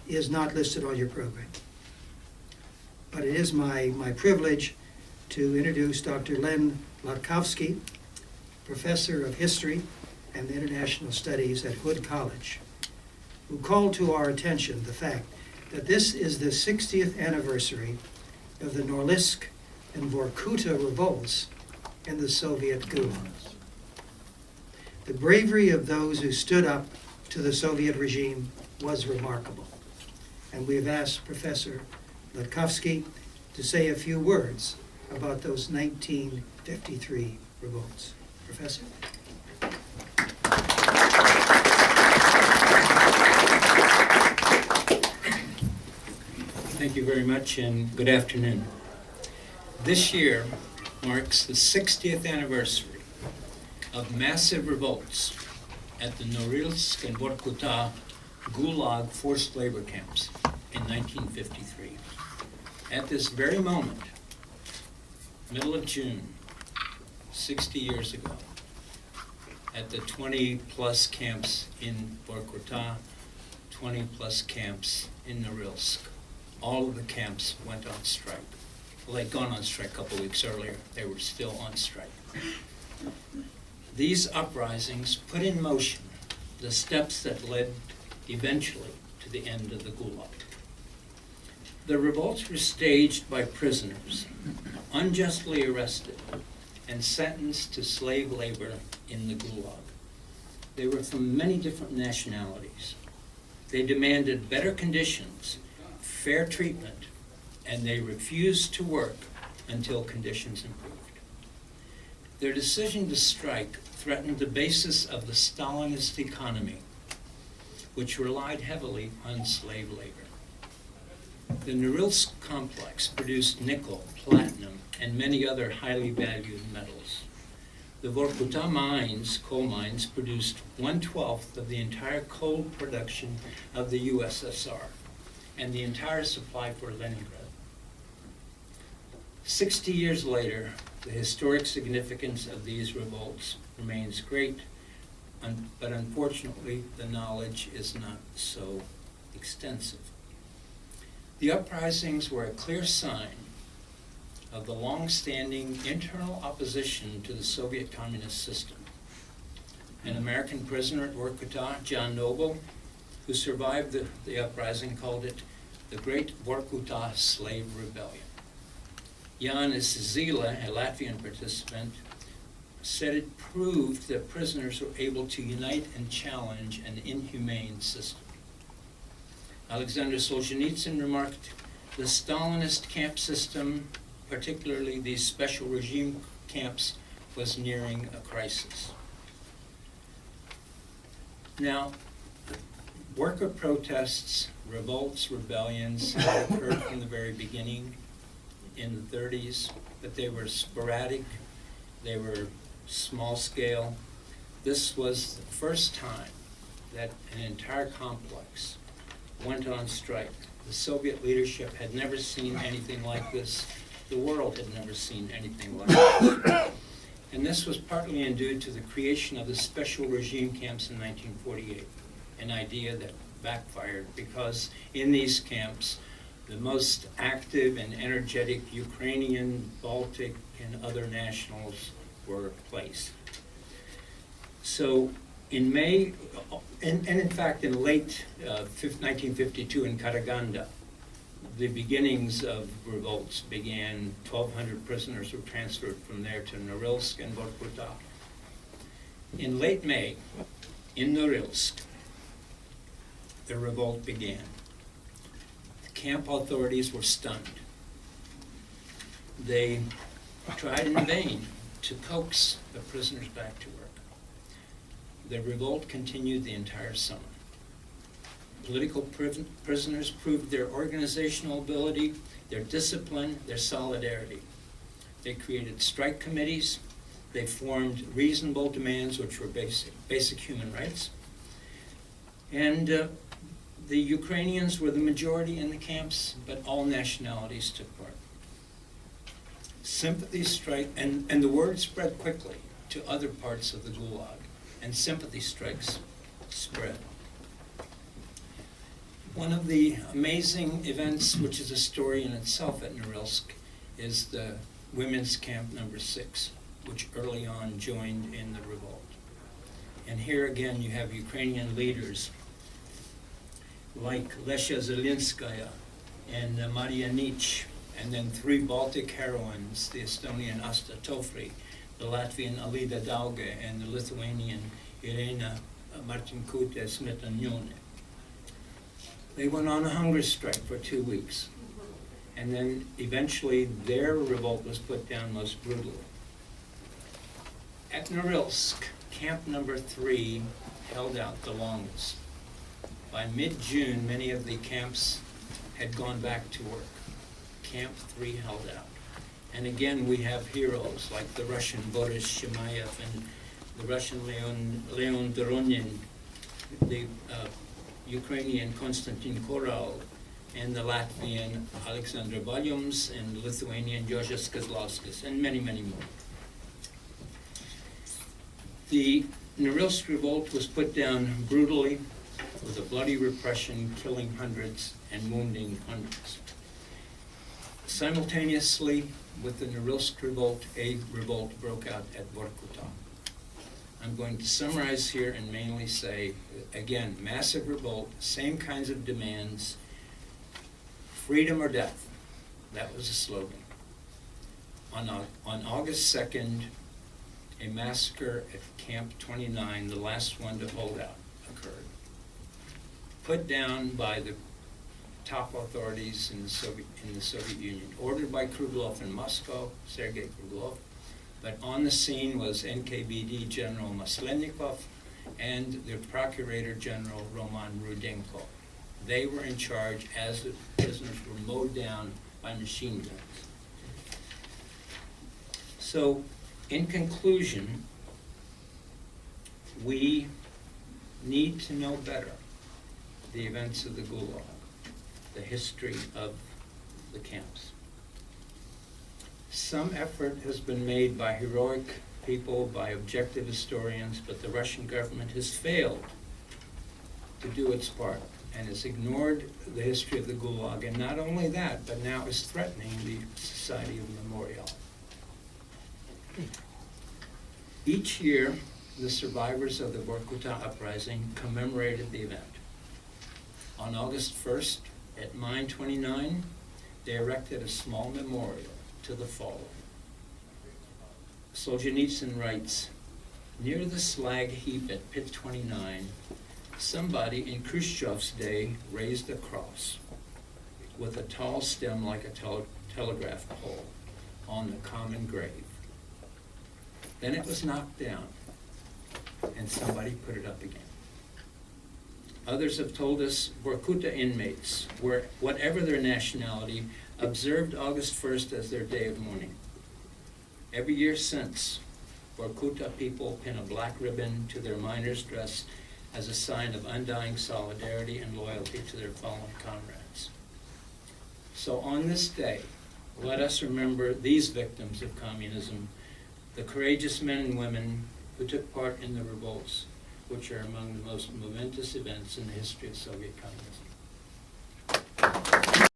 is not listed on your program. But it is my privilege to introduce Dr. Len Latkowski, Professor of History and International Studies at Hood College, who called to our attention the fact that this is the 60th anniversary of the Norilsk and Vorkuta revolts in the Soviet Gulag. The bravery of those who stood up to the Soviet regime was remarkable. And we have asked Professor Latkowski to say a few words about those 1953 revolts. Professor? Thank you very much, and good afternoon. This year marks the 60th anniversary of massive revolts at the Norilsk and Vorkuta Gulag forced labor camps in 1953. At this very moment, middle of June, 60 years ago, at the 20-plus camps in Vorkuta, 20-plus camps in Norilsk, all of the camps went on strike. Well, they'd gone on strike a couple weeks earlier. They were still on strike. These uprisings put in motion the steps that led eventually to the end of the Gulag. The revolts were staged by prisoners, unjustly arrested and sentenced to slave labor in the Gulag. They were from many different nationalities. They demanded better conditions, fair treatment, and they refused to work until conditions improved. Their decision to strike threatened the basis of the Stalinist economy, which relied heavily on slave labor. The Norilsk complex produced nickel, platinum, and many other highly valued metals. The Vorkuta mines, coal mines, produced 1/12 of the entire coal production of the USSR and the entire supply for Leningrad. 60 years later, the historic significance of these revolts remains great, but unfortunately, the knowledge is not so extensive. The uprisings were a clear sign of the long-standing internal opposition to the Soviet communist system. An American prisoner at Vorkuta, John Noble, who survived the uprising, called it the Great Vorkuta Slave Rebellion. Jānis Zīle, a Latvian participant, said it proved that prisoners were able to unite and challenge an inhumane system. Alexander Solzhenitsyn remarked, the Stalinist camp system, particularly these special regime camps, was nearing a crisis. Now, worker protests, revolts, rebellions had occurred from the very beginning in the 30s, but they were sporadic, they were small scale. This was the first time that an entire complex went on strike. The Soviet leadership had never seen anything like this. The world had never seen anything like this. And this was partly due to the creation of the special regime camps in 1948, an idea that backfired because in these camps, the most active and energetic Ukrainian, Baltic, and other nationals were placed. So in May, and in fact in late 1952 in Karaganda, the beginnings of revolts began. 1,200 prisoners were transferred from there to Norilsk and Vorkuta. In late May, in Norilsk, the revolt began. The camp authorities were stunned. They tried in vain to coax the prisoners back to work. The revolt continued the entire summer. Political prisoners proved their organizational ability, their discipline, their solidarity. They created strike committees. They formed reasonable demands, which were basic human rights. And the Ukrainians were the majority in the camps, but all nationalities took part. Sympathy strike, and the word spread quickly to other parts of the Gulag, and sympathy strikes spread. One of the amazing events, which is a story in itself at Norilsk, is the Women's Camp Number 6, which early on joined in the revolt. And here again you have Ukrainian leaders like Lesya Zelenskaya and Maria Nich, and then 3 Baltic heroines, the Estonian Asta Tofri, the Latvian Alida Dauge, and the Lithuanian Irena Martinkute Smetanione. They went on a hunger strike for 2 weeks, and then eventually their revolt was put down most brutally. At Norilsk, Camp Number 3 held out the longest. By mid-June, many of the camps had gone back to work. Camp 3 held out. And again, we have heroes like the Russian Boris Shemaev and the Russian Leon Doronin, the Ukrainian Konstantin Koral, and the Latvian Alexander Valjums, and the Lithuanian Jožas Kazlauskas, and many, many more. The Norilsk revolt was put down brutally, with a bloody repression, killing hundreds and wounding hundreds. Simultaneously with the Norilsk revolt, a revolt broke out at Vorkuta. I'm going to summarize here and mainly say, again, massive revolt, same kinds of demands, freedom or death. That was the slogan. On August 2nd, a massacre at Camp 29, the last one to hold out, occurred. Put down by the top authorities in the Soviet Union, ordered by Krugloff in Moscow, Sergei Krugloff, but on the scene was NKVD General Maslennikov and the Procurator General Roman Rudenko. They were in charge as the prisoners were mowed down by machine guns. So, in conclusion, we need to know better the events of the Gulag, the history of the camps. Some effort has been made by heroic people, by objective historians, but the Russian government has failed to do its part and has ignored the history of the Gulag, and not only that, but now is threatening the Society of Memorial. Each year, the survivors of the Vorkuta uprising commemorated the event. On August 1st, at Mine 29, they erected a small memorial to the fallen. Solzhenitsyn writes, near the slag heap at Pit 29, somebody in Khrushchev's day raised a cross with a tall stem like a telegraph pole on the common grave. Then it was knocked down, and somebody put it up again. Others have told us Vorkuta inmates, whatever their nationality, observed August 1st as their day of mourning. Every year since, Vorkuta people pin a black ribbon to their miner's dress as a sign of undying solidarity and loyalty to their fallen comrades. So on this day, let us remember these victims of communism, the courageous men and women who took part in the revolts, which are among the most momentous events in the history of Soviet communism.